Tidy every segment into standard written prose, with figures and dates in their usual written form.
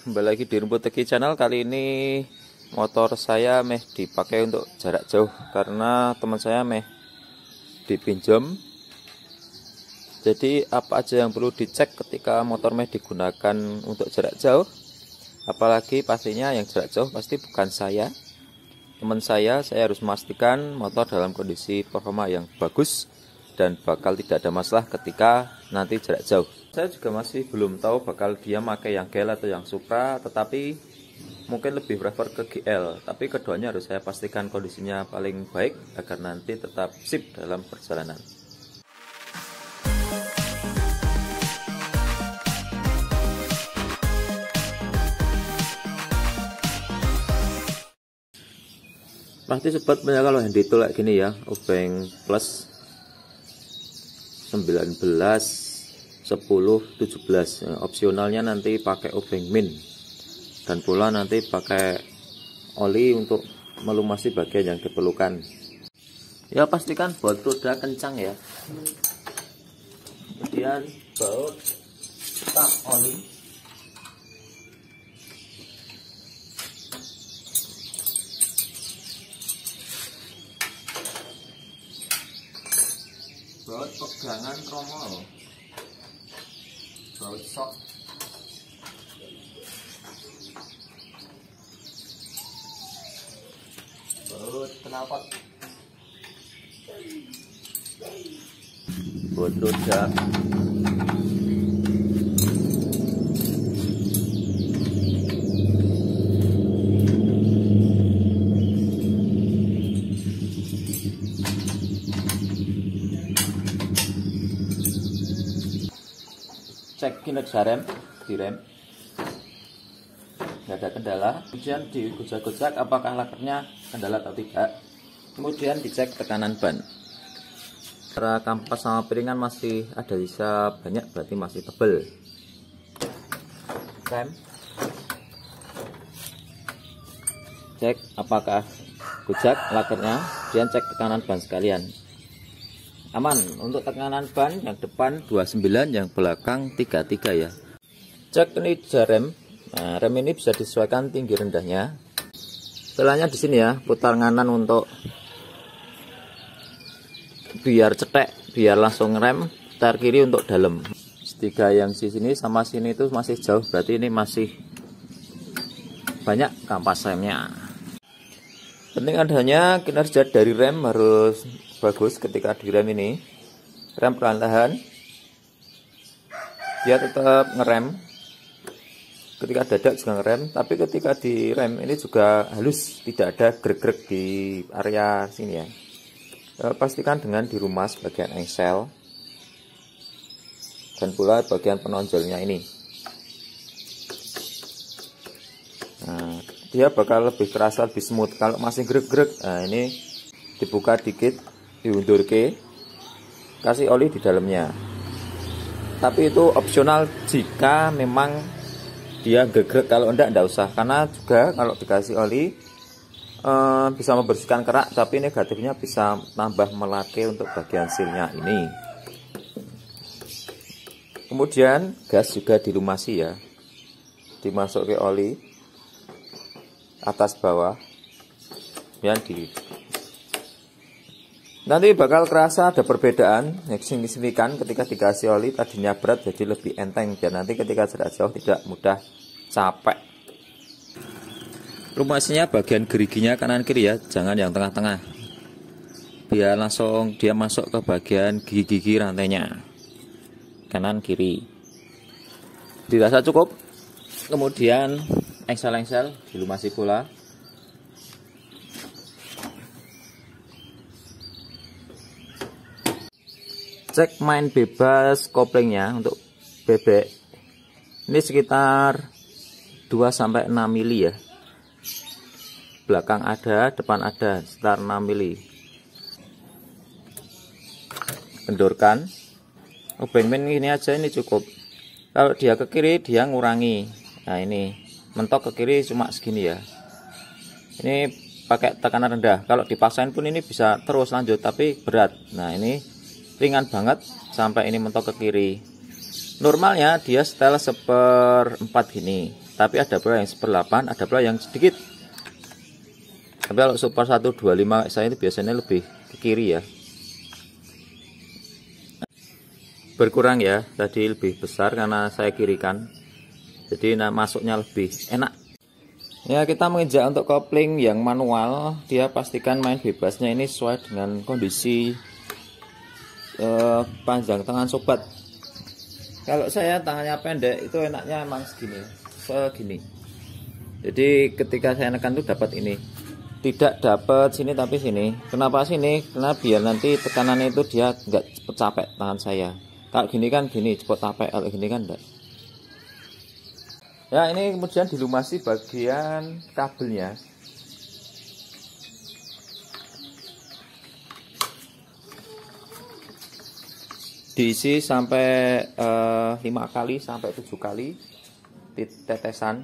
Kembali lagi di Rumput Teki Channel. Kali ini motor saya dipakai untuk jarak jauh karena teman saya dipinjam. Jadi apa aja yang perlu dicek ketika motor digunakan untuk jarak jauh, apalagi pastinya yang jarak jauh pasti bukan saya, teman saya harus memastikan motor dalam kondisi performa yang bagus dan bakal tidak ada masalah ketika nanti jarak jauh. Saya juga masih belum tahu bakal dia pakai yang GL atau yang Supra, tetapi mungkin lebih prefer ke GL. Tapi keduanya harus saya pastikan kondisinya paling baik agar nanti tetap sip dalam perjalanan. Pasti sobat punya kalau hand itu kayak gini ya, obeng plus 19 10 17, opsionalnya nanti pakai obeng min dan pula nanti pakai oli untuk melumasi bagian yang diperlukan. Ya pastikan baut roda kencang ya, kemudian baut tap oli, baut pegangan tromol, baut sok, baut knalpot, baut roda, cek kinerja rem, di rem nggak ada kendala, kemudian digojak-gojak apakah lakernya kendala atau tidak, kemudian dicek tekanan ban. Cara kampas sama piringan masih ada sisa banyak, berarti masih tebal. Rem cek apakah gojak lakernya, kemudian cek tekanan ban sekalian. Aman. Untuk tekanan ban yang depan 29, yang belakang 33 ya. Cek ini rem. Nah, rem ini bisa disesuaikan tinggi rendahnya. Setelahnya di sini ya, putar kanan untuk biar cetek, biar langsung rem, putar kiri untuk dalam. Segitiga yang di sini sama sini itu masih jauh, berarti ini masih banyak kampas remnya. Penting adanya kinerja dari rem harus bagus. Ketika di rem ini, rem perlahan-lahan, dia tetap ngerem. Ketika dadak juga ngerem, tapi ketika di rem ini juga halus, tidak ada grek-grek di area sini ya. Pastikan dengan dirumas bagian engsel dan pula bagian penonjolnya ini. Nah, dia bakal lebih kerasa, lebih smooth. Kalau masih grek-grek, nah ini dibuka dikit, diundur ke, kasih oli di dalamnya. Tapi itu opsional jika memang dia gegrek, kalau enggak usah, karena juga kalau dikasih oli bisa membersihkan kerak, tapi negatifnya bisa tambah melake untuk bagian sealnya ini. Kemudian gas juga dilumasi ya, dimasuk ke oli atas bawah, kemudian nanti bakal kerasa ada perbedaan yang signifikan ketika dikasih oli. Tadinya berat jadi lebih enteng, biar nanti ketika jarak jauh tidak mudah capek. Lumasinya bagian geriginya kanan kiri ya, jangan yang tengah-tengah, biar langsung dia masuk ke bagian gigi-gigi rantainya, kanan kiri. Dirasa cukup. Kemudian engsel-engsel dilumasi pula. Cek main bebas koplingnya untuk bebek. Ini sekitar 2-6 mili ya. Belakang ada, depan ada, sekitar 6 mili. Kendorkan. Obeng min ini aja, ini cukup. Kalau dia ke kiri dia ngurangi. Nah ini mentok ke kiri cuma segini ya. Ini pakai tekanan rendah. Kalau dipaksain pun ini bisa terus lanjut, tapi berat. Nah ini ringan banget sampai ini mentok ke kiri. Normalnya dia setel 1/4 gini, tapi ada pula yang 1/8, ada pula yang sedikit. Tapi kalau Super 125 saya itu biasanya lebih ke kiri ya, berkurang ya, tadi lebih besar karena saya kirikan, jadi masuknya lebih enak ya. Kita menginjak untuk kopling yang manual, dia pastikan main bebasnya ini sesuai dengan kondisi panjang tangan sobat. Kalau saya tangannya pendek itu enaknya emang segini. Jadi ketika saya nekan itu dapat ini, tidak dapat sini tapi sini. Kenapa sini? Karena biar nanti tekanannya itu dia nggak cepet capek tangan saya. Kalau gini kan gini cepet capek, kalau gini kan enggak. Ya, ini kemudian dilumasi bagian kabelnya. Diisi sampai 5 kali sampai 7 kali tetesan.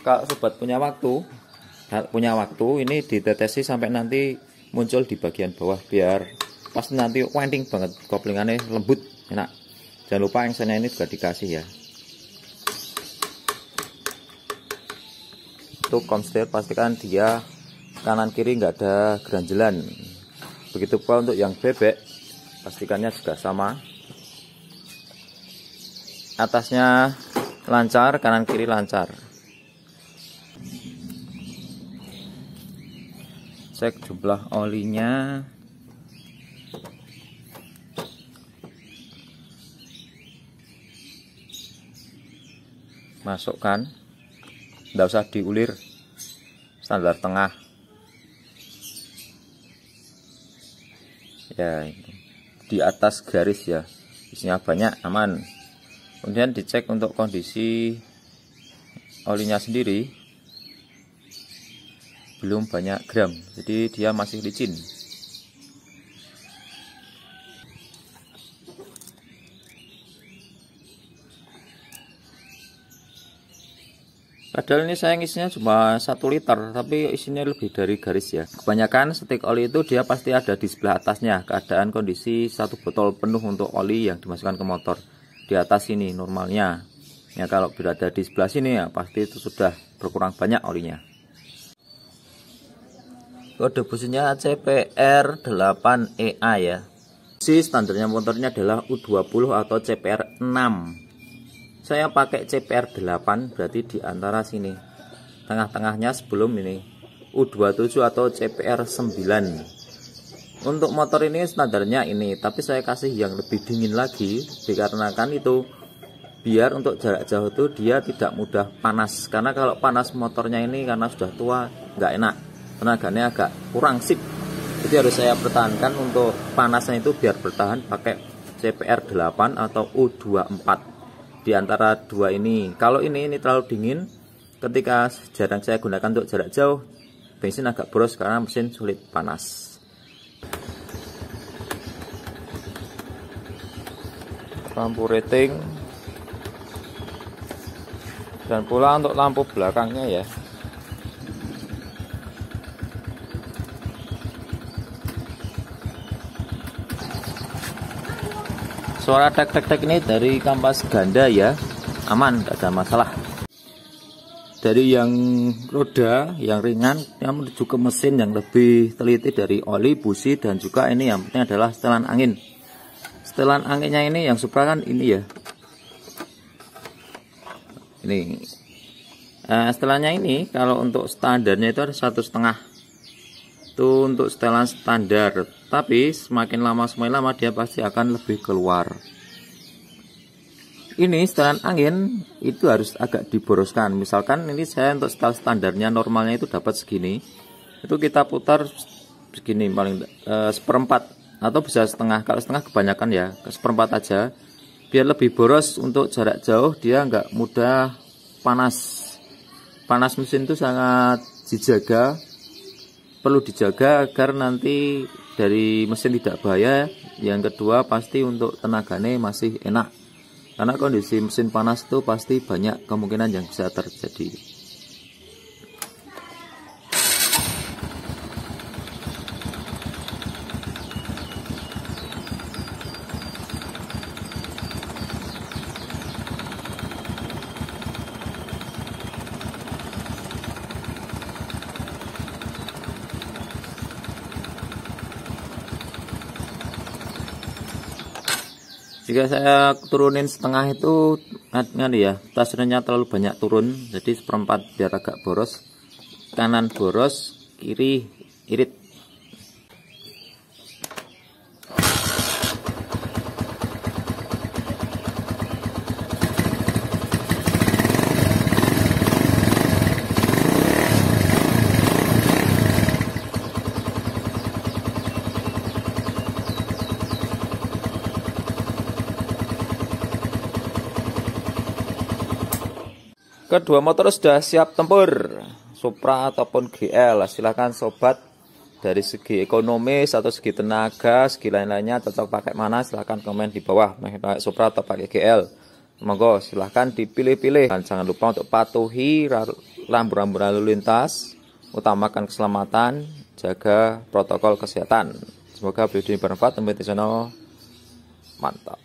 Kalau sobat punya waktu ini ditetesi sampai nanti muncul di bagian bawah, biar pas nanti winding banget, koplingannya lembut enak. Jangan lupa yang sana ini juga dikasih ya. Untuk konstir pastikan dia kanan kiri nggak ada geranjelan. Begitu pula untuk yang bebek, pastikannya juga sama. Atasnya lancar, kanan kiri lancar. Cek jumlah olinya. Masukkan, tidak usah diulir, standar tengah ya, di atas garis ya, isinya banyak, aman. Kemudian dicek untuk kondisi olinya sendiri, belum banyak gram, jadi dia masih licin. Padahal ini saya ngisinya cuma 1 liter, tapi isinya lebih dari garis ya. Kebanyakan stik oli itu dia pasti ada di sebelah atasnya, keadaan kondisi 1 botol penuh untuk oli yang dimasukkan ke motor. Di atas ini normalnya. Ya, kalau berada di sebelah sini ya pasti itu sudah berkurang banyak olinya. Kode businya CPR 8EA ya. Si standarnya motornya adalah U20 atau CPR 6. Saya pakai CPR 8, berarti di antara sini. Tengah-tengahnya sebelum ini U27 atau CPR 9. Untuk motor ini standarnya ini, tapi saya kasih yang lebih dingin lagi dikarenakan itu biar untuk jarak jauh itu dia tidak mudah panas. Karena kalau panas motornya ini karena sudah tua nggak enak, tenaganya agak kurang sip. Jadi harus saya pertahankan untuk panasnya itu biar bertahan pakai CPR 8 atau U24. Di antara dua ini, kalau ini terlalu dingin, ketika jarang saya gunakan untuk jarak jauh, bensin agak boros karena mesin sulit panas. Lampu rating dan pula untuk lampu belakangnya ya. Suara tek-tek ini dari kampas ganda ya, aman, tidak ada masalah. Dari yang roda, yang ringan, yang menuju ke mesin yang lebih teliti dari oli, busi, dan juga ini yang penting adalah setelan angin. Setelan anginnya ini yang Supra kan ini ya. Ini. Setelannya ini kalau untuk standarnya itu ada 1,5. Itu untuk setelan standar, tapi semakin lama dia pasti akan lebih keluar. Ini setelan angin itu harus agak diboroskan. Misalkan ini saya untuk setel standarnya normalnya itu dapat segini, itu kita putar segini paling 1/4 atau bisa setengah. Kalau setengah kebanyakan ya, 1/4 aja biar lebih boros. Untuk jarak jauh dia nggak mudah panas. Panas mesin itu sangat dijaga, perlu dijaga agar nanti dari mesin tidak bahaya. Yang kedua pasti untuk tenaganya masih enak, karena kondisi mesin panas itu pasti banyak kemungkinan yang bisa terjadi. Jika saya turunin setengah itu ya, tasnya terlalu banyak turun, jadi seperempat biar agak boros. Kanan boros, kiri irit. Kedua motor sudah siap tempur, Supra ataupun GL. Silahkan sobat, dari segi ekonomis atau segi tenaga, segi lain-lainnya cocok pakai mana, silahkan komen di bawah, pakai Supra atau pakai GL. Monggo silahkan dipilih-pilih. Dan jangan lupa untuk patuhi rambu-rambu lalu lintas, utamakan keselamatan, jaga protokol kesehatan. Semoga video ini bermanfaat. Sampai di sana, mantap.